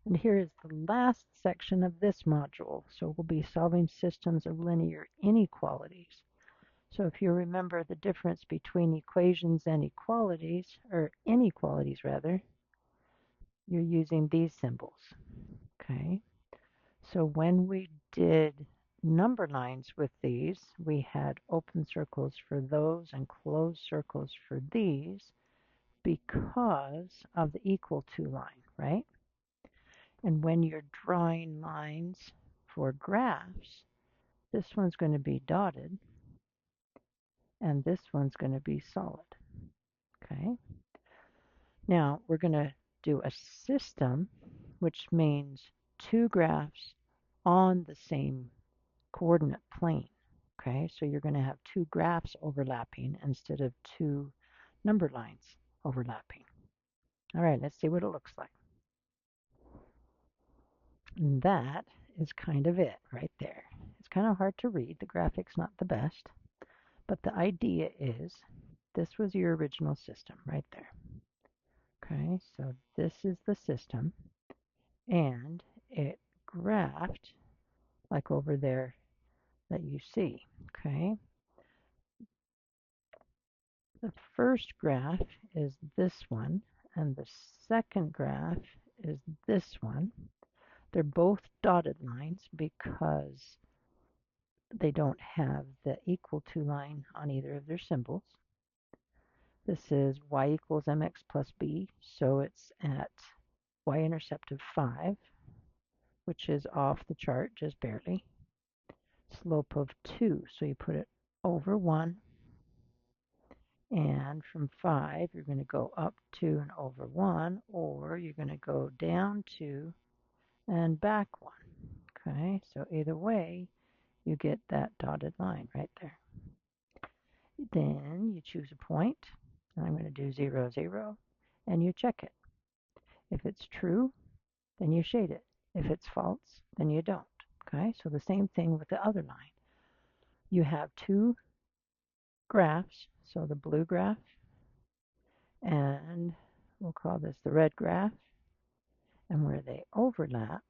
And here is the last section of this module. So we'll be solving systems of linear inequalities. So if you remember the difference between equations and equalities, or inequalities rather, you're using these symbols. Okay. So when we did number lines with these, we had open circles for those and closed circles for these because of the equal to line, right? And when you're drawing lines for graphs, this one's going to be dotted and this one's going to be solid. Okay. Now we're going to do a system, which means two graphs on the same coordinate plane. Okay, so you're going to have two graphs overlapping instead of two number lines overlapping. All right, let's see what it looks like. And that is kind of it right there. It's kind of hard to read. The graphic's not the best, but the idea is this was your original system right there. Okay, so this is the system, and it graphed like over there that you see. Okay, the first graph is this one, and the second graph is this one. They're both dotted lines because they don't have the equal to line on either of their symbols. This is y equals mx plus b, so it's at y-intercept of 5, which is off the chart just barely. Slope of 2, so you put it over 1, and from 5 you're going to go up 2 and over 1, or you're going to go down 2 and back 1. Okay, so either way you get that dotted line right there. Then you choose a point. I'm going to do 0, 0, and you check it. If it's true, then you shade it. If it's false, then you don't. Okay, so the same thing with the other line. You have two graphs, so the blue graph, and we'll call this the red graph, and where they overlap,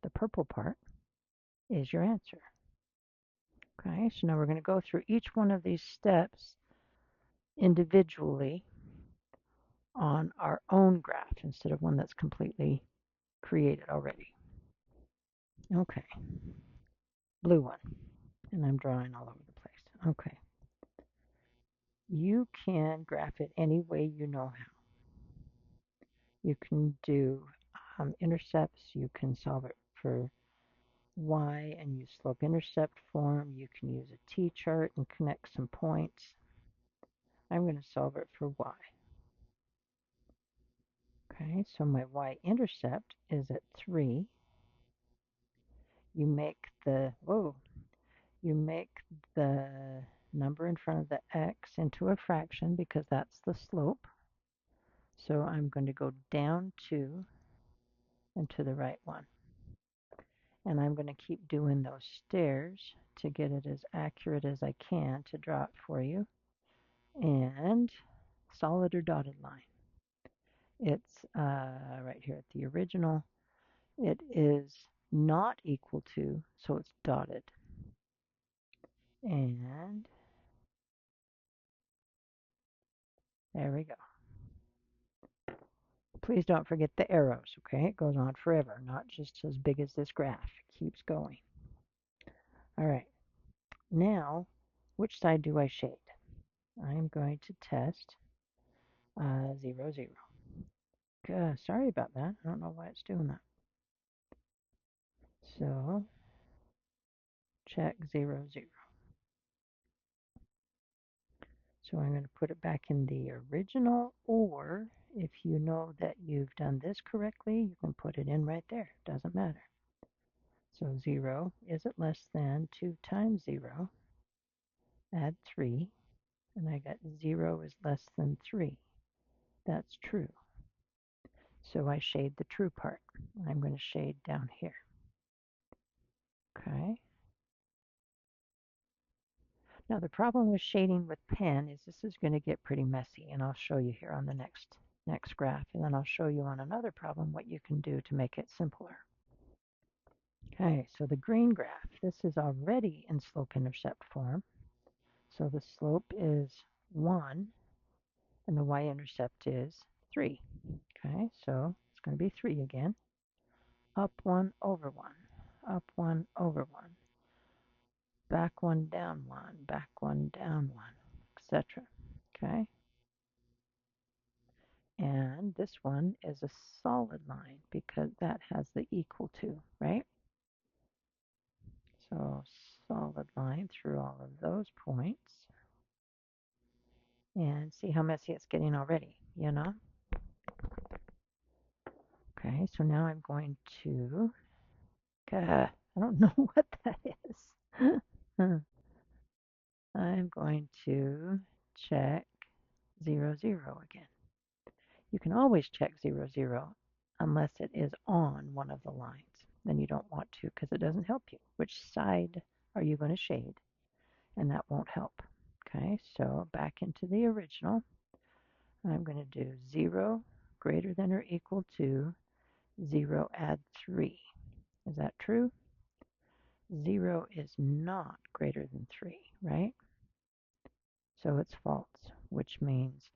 the purple part, is your answer. Okay, so now we're going to go through each one of these steps individually on our own graph instead of one that's completely created already. Okay, blue one, and I'm drawing all over the place. Okay, you can graph it any way you know how. You can do intercepts, you can solve it for y and use slope-intercept form. You can use a t-chart and connect some points. I'm going to solve it for y. Okay, so my y-intercept is at 3. You make the number in front of the x into a fraction because that's the slope. So I'm going to go down 2 and to the right 1. And I'm going to keep doing those stairs to get it as accurate as I can to draw it for you. And solid or dotted line. It's right here at the original. It is not equal to, so it's dotted. And there we go. Please don't forget the arrows, okay? It goes on forever, not just as big as this graph. It keeps going. All right. Now, which side do I shade? I'm going to test 0, 0. Sorry about that. I don't know why it's doing that. So, check 0, 0. So I'm going to put it back in the original, or if you know that you've done this correctly, you can put it in right there. Doesn't matter. So 0, is it less than 2 times 0? Add 3, and I got 0 is less than 3. That's true. So I shade the true part. I'm going to shade down here. Okay. Now the problem with shading with pen is this is going to get pretty messy, and I'll show you here on the next next graph, and then I'll show you on another problem what you can do to make it simpler. Okay, so the green graph, this is already in slope-intercept form. So the slope is 1 and the y-intercept is 3. Okay, so it's going to be 3 again. Up 1 over 1, up 1 over 1, back 1 down 1, back 1 down 1, etc. Okay, and this one is a solid line because that has the equal to, right? So solid line through all of those points. And see how messy it's getting already, you know? Okay, so now I'm going to, I don't know what that is. I'm going to check 0, 0 again. You can always check 0, 0 unless it is on one of the lines. Then you don't want to because it doesn't help you. Which side are you going to shade? And that won't help. Okay, so back into the original. I'm going to do 0 greater than or equal to 0 add 3. Is that true? 0 is not greater than 3, right? So it's false, which means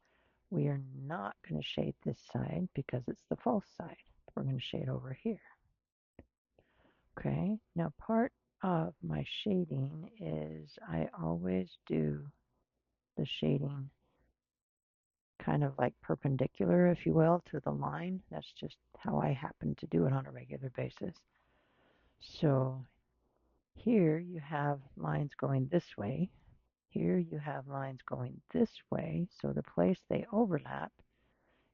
we are not going to shade this side because it's the false side. We're going to shade over here. Okay, now part of my shading is I always do the shading kind of like perpendicular, if you will, to the line. That's just how I happen to do it on a regular basis. So here you have lines going this way. Here you have lines going this way. So the place they overlap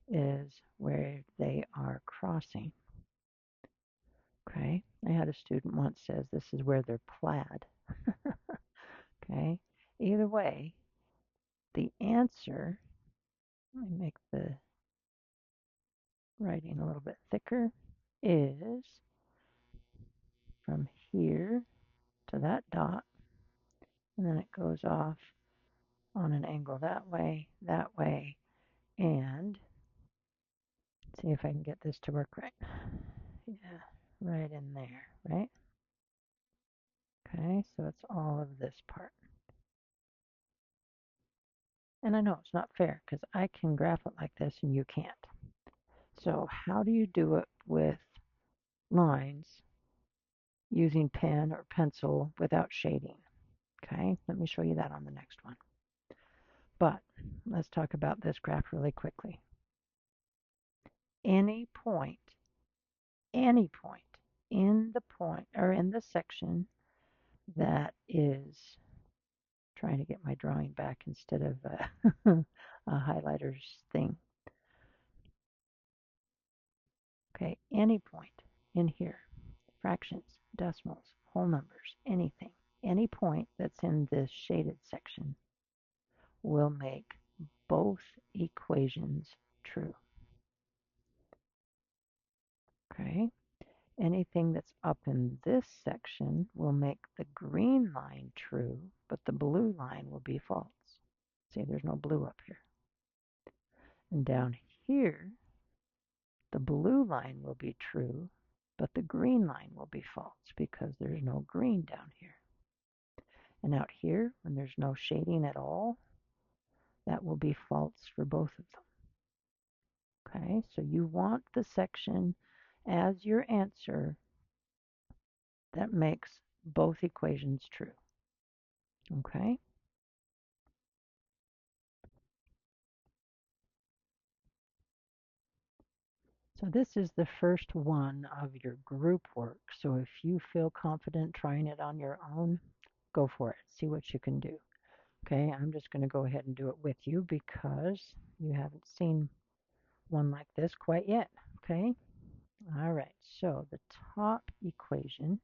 is where they are crossing. Okay, I had a student once says this is where they're plaid. Okay, either way, the answer, let me make the writing a little bit thicker, is from here to that dot, and then it goes off on an angle that way, and see if I can get this to work right. Yeah, right in there, right? Okay, so it's all of this part. And I know it's not fair because I can graph it like this and you can't. So how do you do it with lines using pen or pencil without shading? Okay, let me show you that on the next one. But let's talk about this graph really quickly. Any point in the point or in the section that is trying to get my drawing back instead of a highlighters thing. Okay, any point in here, fractions, decimals, whole numbers, anything, any point that's in this shaded section will make both equations true. Okay, anything that's up in this section will make the green line true, but the blue line will be false. See, there's no blue up here. And down here, the blue line will be true, but the green line will be false because there's no green down here. And out here, when there's no shading at all, that will be false for both of them. Okay, so you want the section as your answer that makes both equations true. Okay? So this is the first one of your group work. So if you feel confident trying it on your own, go for it. See what you can do. Okay, I'm just going to go ahead and do it with you because you haven't seen one like this quite yet. Okay? All right, so the top equation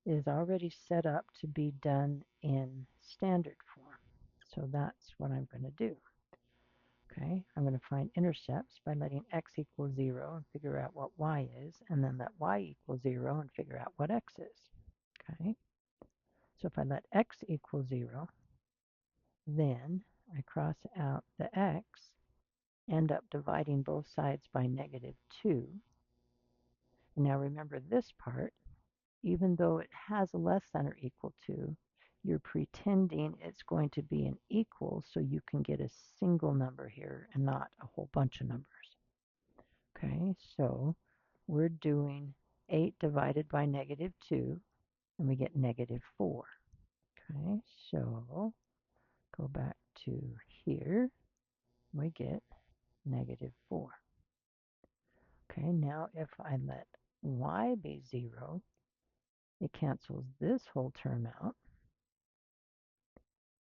is already set up to be done in standard form. So that's what I'm going to do. Okay, I'm going to find intercepts by letting x equal 0 and figure out what y is, and then let y equal 0 and figure out what x is. Okay, so if I let x equal 0, then I cross out the x end up dividing both sides by -2. Now remember this part, even though it has a less than or equal to, you're pretending it's going to be an equal so you can get a single number here and not a whole bunch of numbers. Okay, so we're doing 8 divided by -2, and we get -4. Okay, so go back to here, we get -4. Okay, now if I let y be 0, it cancels this whole term out.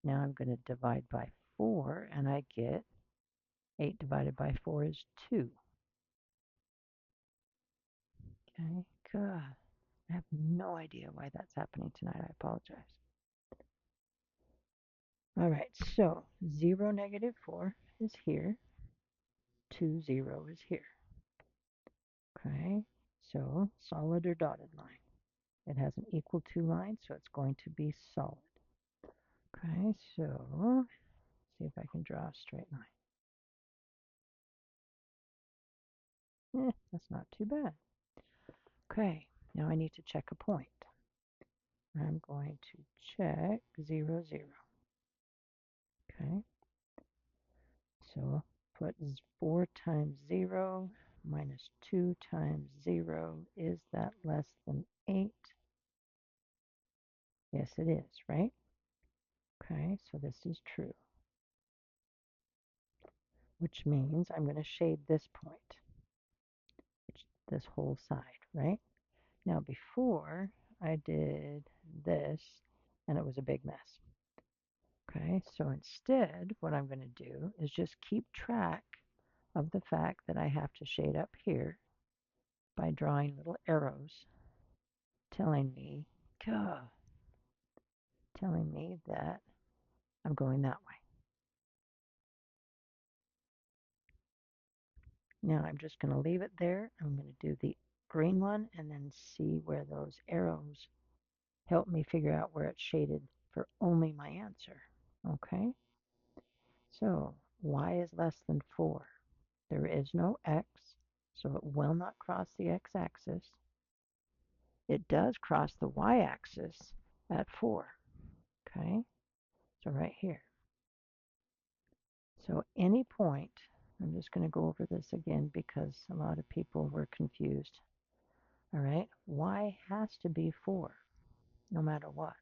Now I'm going to divide by 4, and I get 8 divided by 4 is 2. Okay, God, I have no idea why that's happening tonight. I apologize. All right, so 0, -4 is here. 2, 0 is here. Okay, so solid or dotted line. It has an equal to line, so it's going to be solid. Okay, so see if I can draw a straight line. That's not too bad. Okay, now I need to check a point. I'm going to check 0, 0. Okay, so put 4 times 0 minus 2 times 0. Is that less than 8? Yes, it is, right? Okay, so this is true, which means I'm going to shade this point, this whole side, right? Now before I did this and it was a big mess. Okay, so instead what I'm going to do is just keep track of the fact that I have to shade up here by drawing little arrows telling me, telling me that I'm going that way. Now I'm just going to leave it there. I'm going to do the green one and then see where those arrows help me figure out where it's shaded for only my answer. Okay, so y is less than 4. There is no x, so it will not cross the x-axis. It does cross the y-axis at 4. Okay, so right here. So any point, I'm just going to go over this again because a lot of people were confused. All right, y has to be 4, no matter what.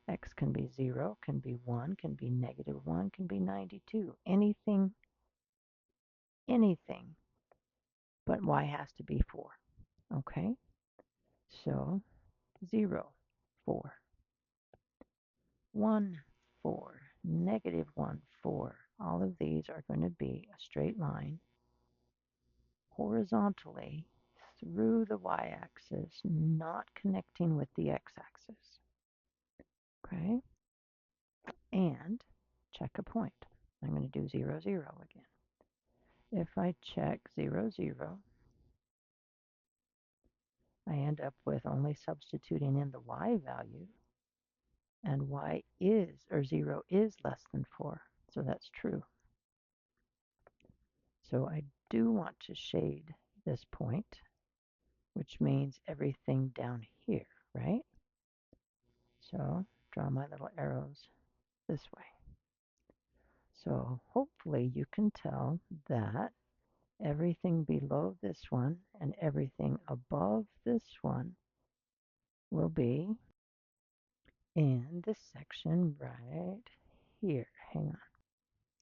X can be 0, can be 1, can be -1, can be 92. Anything, but y has to be 4. Okay, so 0, 4, 1, 4, -1, 4. All of these are going to be a straight line horizontally through the y-axis, not connecting with the x-axis. Okay, and check a point. I'm going to do 0, 0 again. If I check 0, 0, I end up with only substituting in the y value, and y is, or 0 is less than 4, so that's true. So I do want to shade this point, which means everything down here, right? So draw my little arrows this way. So hopefully you can tell that everything below this one and everything above this one will be in this section right here. Hang on.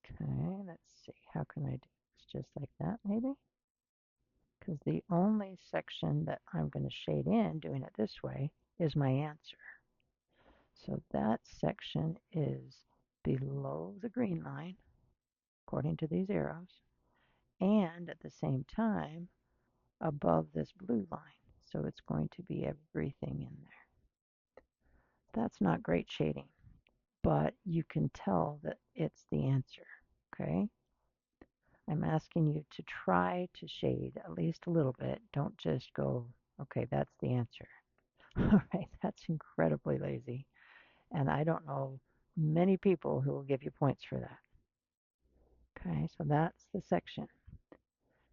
Okay, let's see. How can I do this? Just like that, maybe? Because the only section that I'm going to shade in, doing it this way, is my answer. So that section is below the green line, according to these arrows, and at the same time above this blue line. So it's going to be everything in there. That's not great shading, but you can tell that it's the answer, okay? I'm asking you to try to shade at least a little bit. Don't just go, okay, that's the answer. All right, that's incredibly lazy. And I don't know many people who will give you points for that. Okay, so that's the section.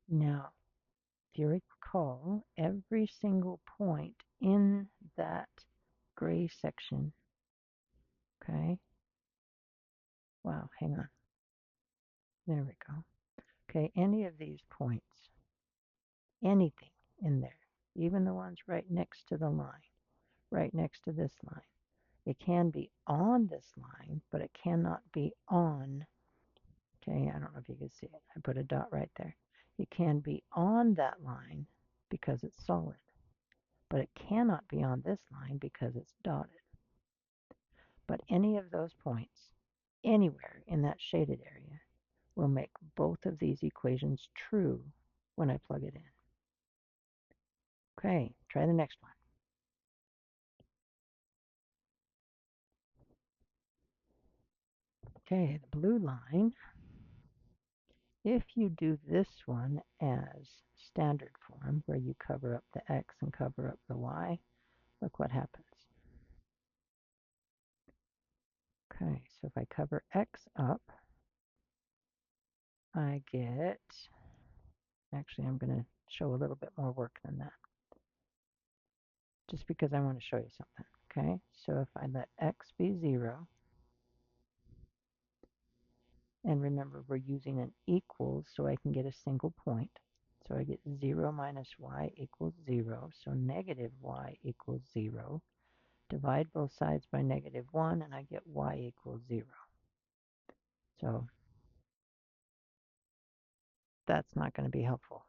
Now, if you recall, every single point in that gray section, okay, wow, hang on, there we go. Okay, any of these points, anything in there, even the ones right next to the line, right next to this line, it can be on this line, but it cannot be on, okay, I don't know if you can see it. I put a dot right there. It can be on that line because it's solid, but it cannot be on this line because it's dotted. But any of those points, anywhere in that shaded area, will make both of these equations true when I plug it in. Okay, try the next one. Okay, the blue line, if you do this one as standard form, where you cover up the x and cover up the y, look what happens. Okay, so if I cover x up, I get, actually I'm going to show a little bit more work than that, just because I want to show you something. Okay, so if I let x be 0, and remember we're using an equals so I can get a single point. So I get 0 minus y equals 0, so negative y equals 0. Divide both sides by negative 1 and I get y equals 0. So that's not going to be helpful.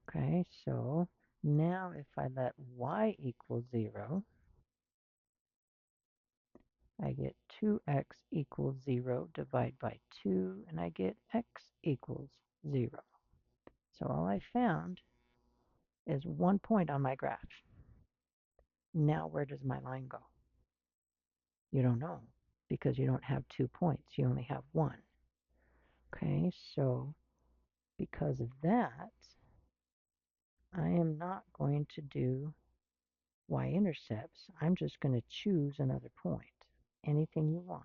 Okay, so now if I let y equal 0, I get 2x equals 0, divide by 2, and I get x equals 0. So all I found is 1 point on my graph. Now where does my line go? You don't know because you don't have 2 points. You only have 1. Okay, so because of that, I am not going to do y-intercepts. I'm just going to choose another point, anything you want.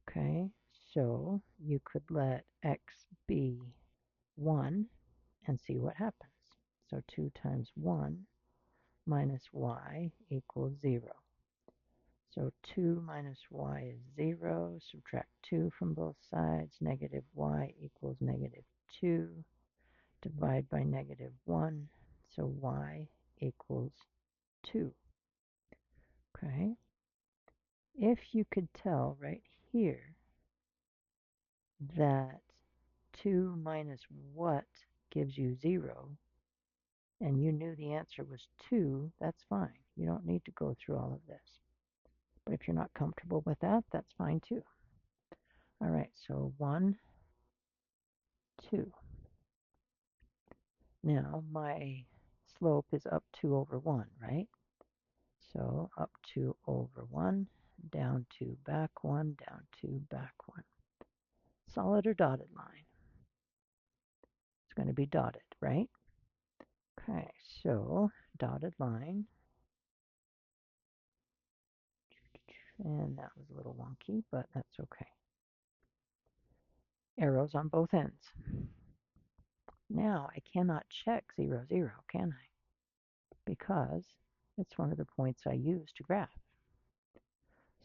Okay, so you could let x be 1 and see what happens. So 2 times 1 minus y equals 0. So 2 minus y is 0. Subtract 2 from both sides. Negative y equals negative 2. Divide by negative 1. So y equals 2. Okay? If you could tell right here that 2 minus what gives you 0, and you knew the answer was 2, that's fine. You don't need to go through all of this. But if you're not comfortable with that, that's fine too. All right, so 1, 2. Now my slope is up 2 over 1, right? So up 2 over 1, down 2, back 1, down 2, back 1. Solid or dotted line? It's going to be dotted, right? Okay, so dotted line. And that was a little wonky, but that's okay. Arrows on both ends. Now I cannot check 0, 0, can I? Because it's one of the points I use to graph.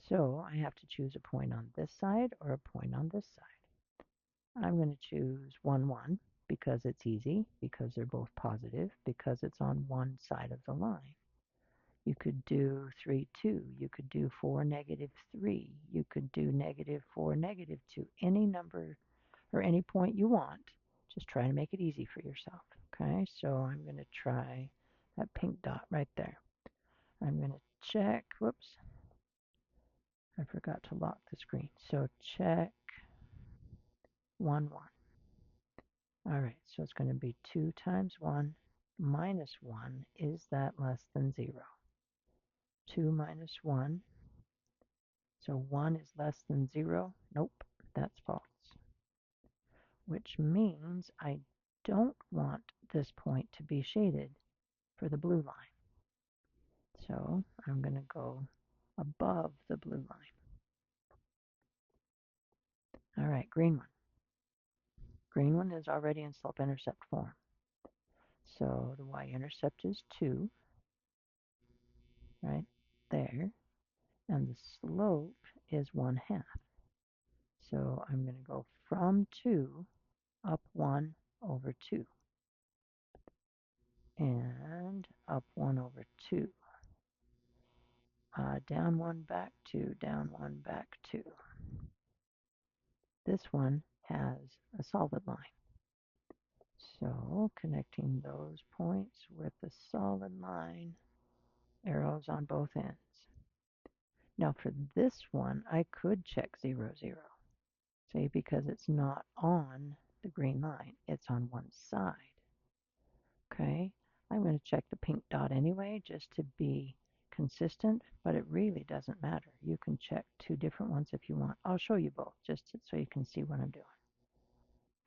So I have to choose a point on this side or a point on this side. I'm going to choose 1, 1 because it's easy, because they're both positive, because it's on one side of the line. You could do 3, 2. You could do 4, negative 3. You could do negative 4, negative 2. Any number or any point you want. Just try to make it easy for yourself. Okay, so I'm going to try that pink dot right there. I'm going to check. Whoops. I forgot to lock the screen. So check 1, 1. All right, so it's going to be 2 times 1 minus 1. Is that less than 0? 2 minus 1. So 1 is less than 0. Nope, that's false. Which means I don't want this point to be shaded for the blue line. So I'm going to go above the blue line. All right, green one. Green one is already in slope-intercept form. So the y-intercept is 2, right there. And the slope is 1/2. So I'm going to go from 2 up 1 over 2 and up 1 over 2. Down 1, back 2, down 1, back 2. This one has a solid line. So connecting those points with the solid line, arrows on both ends. Now for this one, I could check 0, 0. See, because it's not on the green line, it's on one side. Okay, I'm going to check the pink dot anyway just to be consistent, but it really doesn't matter. You can check two different ones if you want. I'll show you both just so you can see what I'm doing.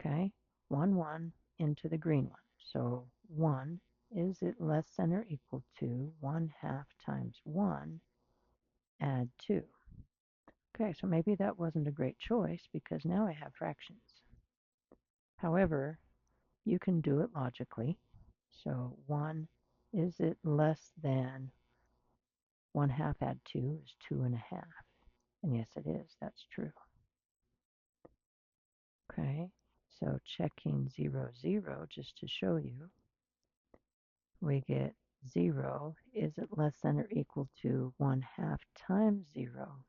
Okay, 1, 1 into the green one. So 1, is it less than or equal to 1/2 times 1, add 2? Okay, so maybe that wasn't a great choice because now I have fractions. However, you can do it logically. So 1, is it less than 1/2 add 2 is 2.5? And yes, it is. That's true. Okay, so checking 0, 0 just to show you, we get 0, is it less than or equal to 1/2 times 0,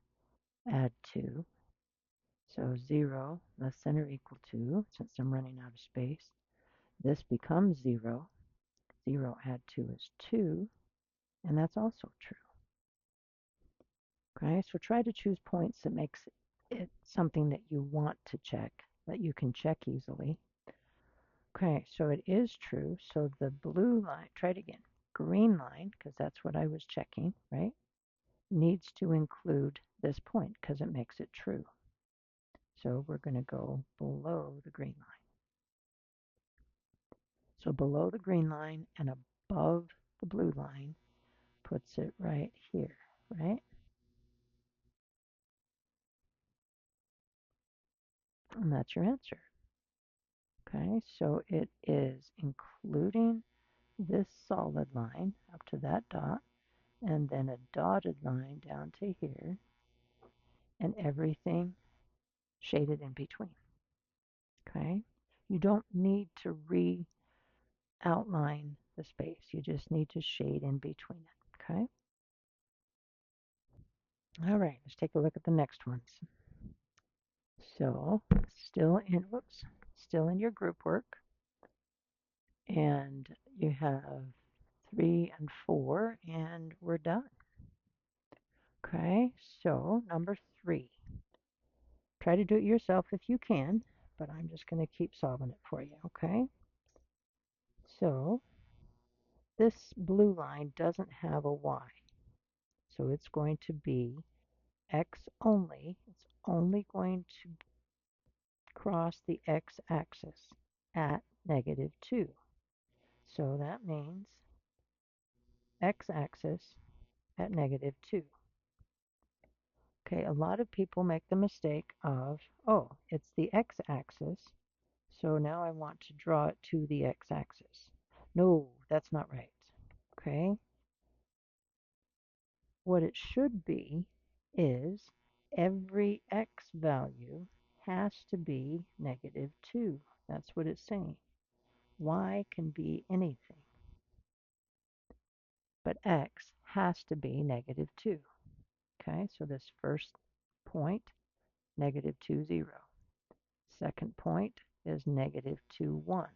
add 2. So 0 less than or equal to, since I'm running out of space, this becomes 0. 0 add 2 is 2, and that's also true. Okay, so try to choose points that makes it something that you want to check, that you can check easily. Okay, so it is true. So the blue line, try it again. Green line, because that's what I was checking, right, needs to include this point because it makes it true. So we're going to go below the green line. So below the green line and above the blue line puts it right here, right? And that's your answer. Okay, so it is including this solid line up to that dot, and then a dotted line down to here, and everything shaded in between. Okay, you don't need to re-outline the space. You just need to shade in between it. Okay. All right, let's take a look at the next ones. So still in your group work, and you have 3 and 4, and we're done. Okay, so number 3. Try to do it yourself if you can, but I'm just going to keep solving it for you, okay? So this blue line doesn't have a y, so it's going to be x only. It's only going to cross the x-axis at -2. So that means x-axis at -2. Okay, a lot of people make the mistake of, oh, it's the x-axis, so now I want to draw it to the x-axis. No, that's not right. Okay, what it should be is every x value has to be -2. That's what it's saying. Y can be anything, but x has to be -2. Okay, so this first point, -2, 0. Second point is -2, 1.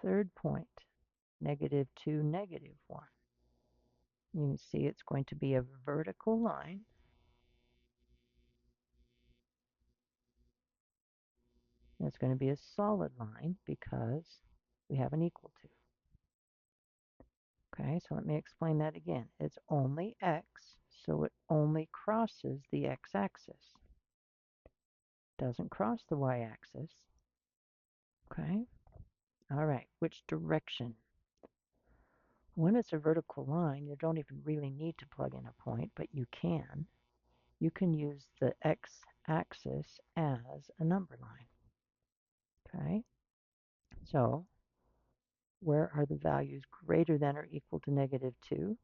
Third point, -2, -1. You can see it's going to be a vertical line. And it's going to be a solid line because we have an equal to. Okay, so let me explain that again. It's only x, so it only crosses the x-axis. Doesn't cross the y-axis. Okay, all right, which direction? When it's a vertical line, you don't even really need to plug in a point, but you can. You can use the x-axis as a number line. Okay, so where are the values greater than or equal to -2?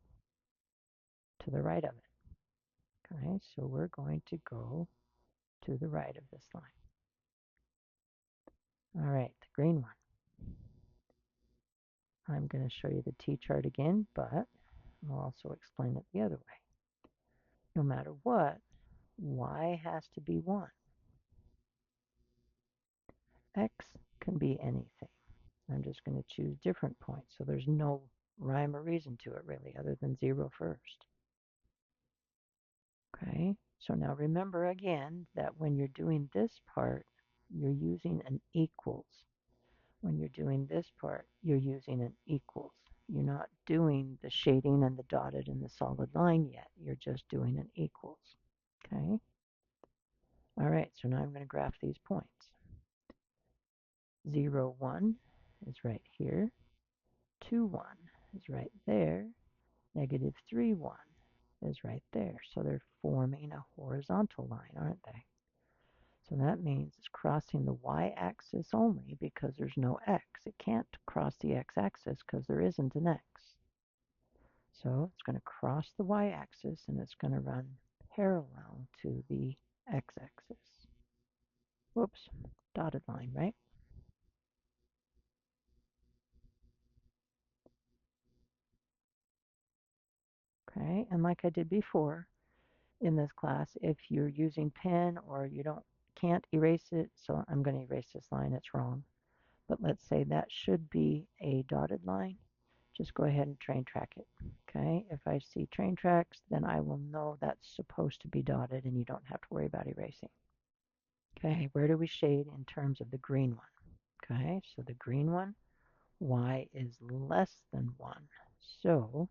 To the right of it. Okay, so we're going to go to the right of this line. All right, the green one. I'm going to show you the t-chart again, but I'll also explain it the other way. No matter what, y has to be 1. X can be anything. I'm just going to choose different points, so there's no rhyme or reason to it really, other than 0 first. Okay, so now remember again that when you're doing this part, you're using an equals. When you're doing this part, you're using an equals. You're not doing the shading and the dotted and the solid line yet. You're just doing an equals. Okay? All right, so now I'm going to graph these points. 0, 1 is right here. 2, 1 is right there. -3, 1 is right there. So they're forming a horizontal line, aren't they? So that means it's crossing the y-axis only because there's no x. It can't cross the x-axis because there isn't an x. So it's going to cross the y-axis and it's going to run parallel to the x-axis. Whoops, dotted line, right? Okay, and like I did before in this class, if you're using pen or you can't erase it, so I'm going to erase this line, it's wrong. But let's say that should be a dotted line. Just go ahead and train track it. Okay, if I see train tracks, then I will know that's supposed to be dotted and you don't have to worry about erasing. Okay, where do we shade in terms of the green one? Okay, so the green one, y is less than 1. So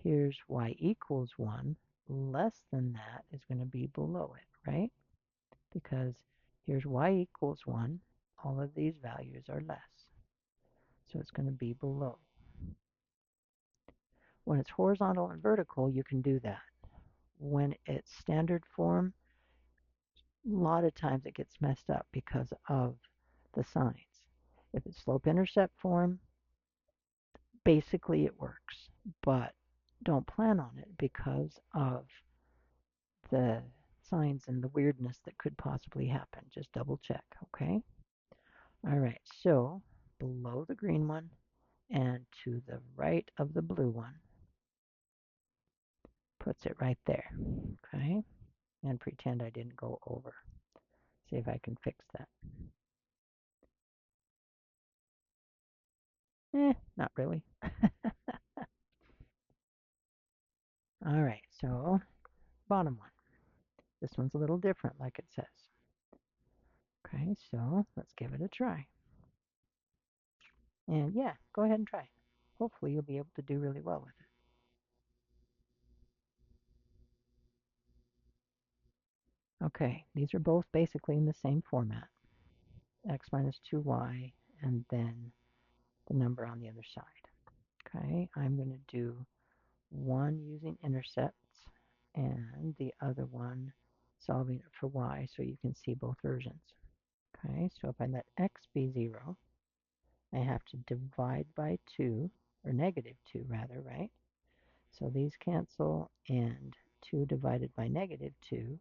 here's y equals 1. Less than that is going to be below it, right? Because here's y equals 1. All of these values are less. So it's going to be below. When it's horizontal and vertical, you can do that. When it's standard form, a lot of times it gets messed up because of the signs. If it's slope-intercept form, basically it works, but don't plan on it because of the signs and the weirdness that could possibly happen. Just double check, okay? All right, so below the green one and to the right of the blue one puts it right there, okay? And pretend I didn't go over. See if I can fix that. Not really. All right, so bottom one. This one's a little different, like it says. Okay, so let's give it a try. And yeah, go ahead and try. Hopefully you'll be able to do really well with it. Okay, these are both basically in the same format. X minus 2y and then the number on the other side. Okay, I'm going to do one using intercepts and the other one solving it for y so you can see both versions. Okay, so if I let x be 0, I have to divide by 2, or -2 rather, right? So these cancel, and 2 divided by -2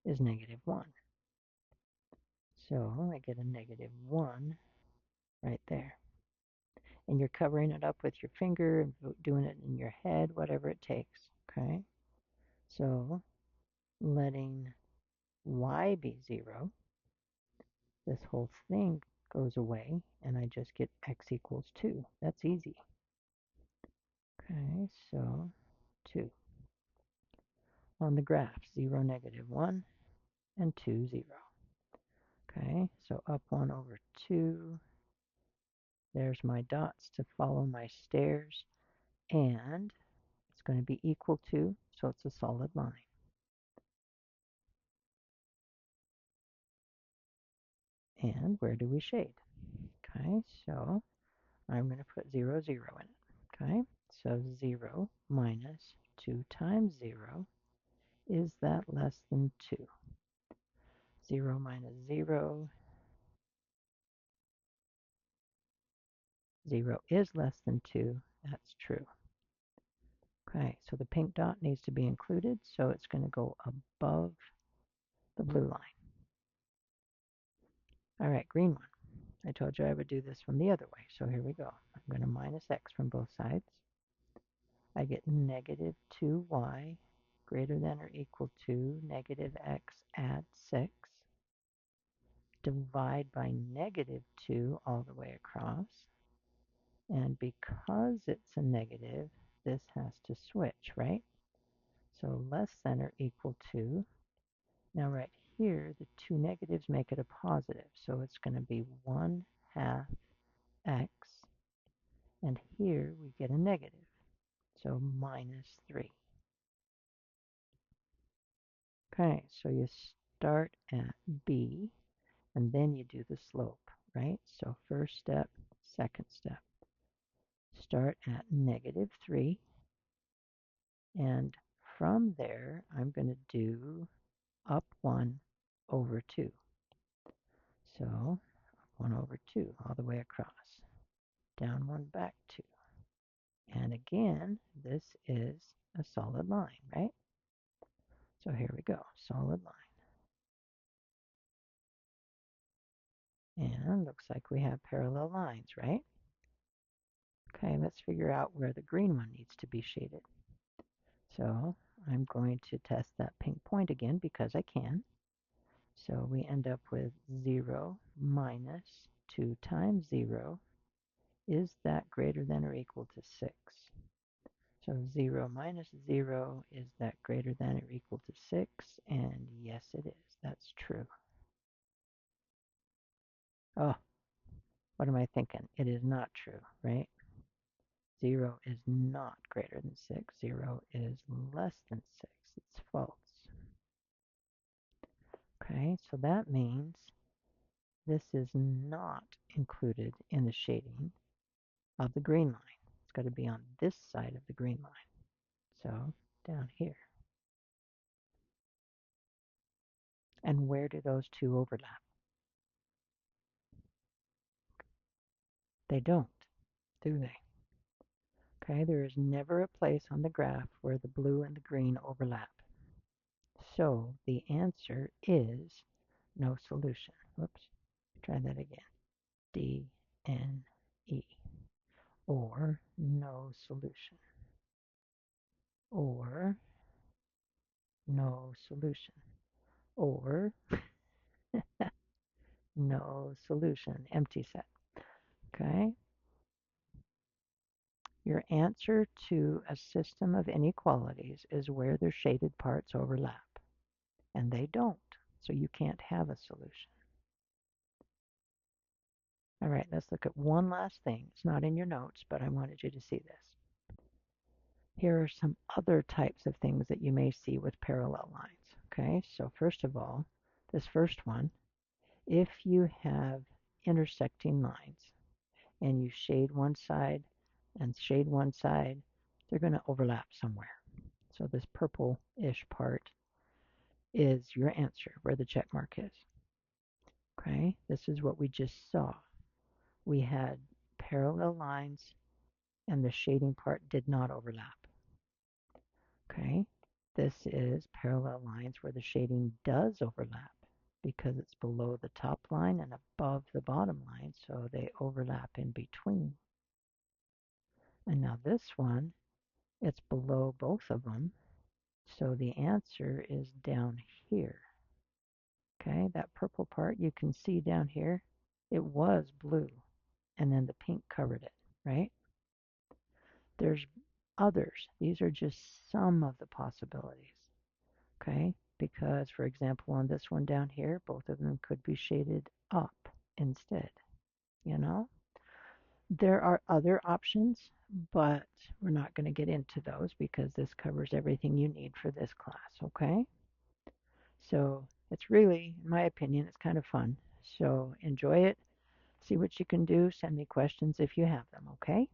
is -1. So I get a -1 right there. And you're covering it up with your finger and doing it in your head, whatever it takes, okay? So letting y be 0, this whole thing goes away, and I just get x equals 2. That's easy. Okay, so 2. On the graph, 0, -1, and 2, 0. Okay, so up 1 over 2. There's my dots to follow my stairs, and it's going to be equal to, so it's a solid line. And where do we shade? Okay, so I'm going to put 0, 0 in it. Okay, so 0 minus 2 times 0, is that less than 2? 0 minus 0 0 is less than 2. That's true. Okay, so the pink dot needs to be included, so it's going to go above the blue line. All right, green one. I told you I would do this from the other way, so here we go. I'm going to minus x from both sides. I get negative 2y greater than or equal to negative x add 6. Divide by negative 2 all the way across. And because it's a negative, this has to switch, right? So less than or equal to. Now right here, the two negatives make it a positive. So it's going to be 1 half x. And here we get a negative. So minus 3. Okay, so you start at b, and then you do the slope, right? So first step, second step. Start at negative 3, and from there, I'm going to do up 1 over 2. So up 1 over 2 all the way across. Down 1, back 2. And again, this is a solid line, right? So here we go, solid line. And looks like we have parallel lines, right? Okay, let's figure out where the green one needs to be shaded. So I'm going to test that pink point again because I can. So we end up with 0 minus 2 times 0. Is that greater than or equal to 6? So 0 minus 0, is that greater than or equal to 6? And yes, it is. That's true. Oh, what am I thinking? It is not true, right? 0 is not greater than 6. 0 is less than 6. It's false. Okay, so that means this is not included in the shading of the green line. It's got to be on this side of the green line. So down here. And where do those two overlap? They don't, do they? Okay, there is never a place on the graph where the blue and the green overlap. So the answer is no solution. Whoops, try that again. D, N, E. Or no solution. Or no solution. Or no solution. Empty set. Okay? Your answer to a system of inequalities is where their shaded parts overlap. And they don't. So you can't have a solution. All right, let's look at one last thing. It's not in your notes, but I wanted you to see this. Here are some other types of things that you may see with parallel lines. Okay, so first of all, this first one, if you have intersecting lines and you shade one side and shade one side, they're going to overlap somewhere. So this purple-ish part is your answer, where the check mark is. Okay, this is what we just saw. We had parallel lines and the shading part did not overlap. Okay, this is parallel lines where the shading does overlap because it's below the top line and above the bottom line, so they overlap in between. And now this one, it's below both of them, so the answer is down here. Okay, that purple part you can see down here, it was blue, and then the pink covered it, right? There's others. These are just some of the possibilities, okay? Because, for example, on this one down here, both of them could be shaded up instead, you know? There are other options, but we're not going to get into those because this covers everything you need for this class, okay? So it's really, in my opinion, it's kind of fun. So enjoy it. See what you can do. Send me questions if you have them, okay?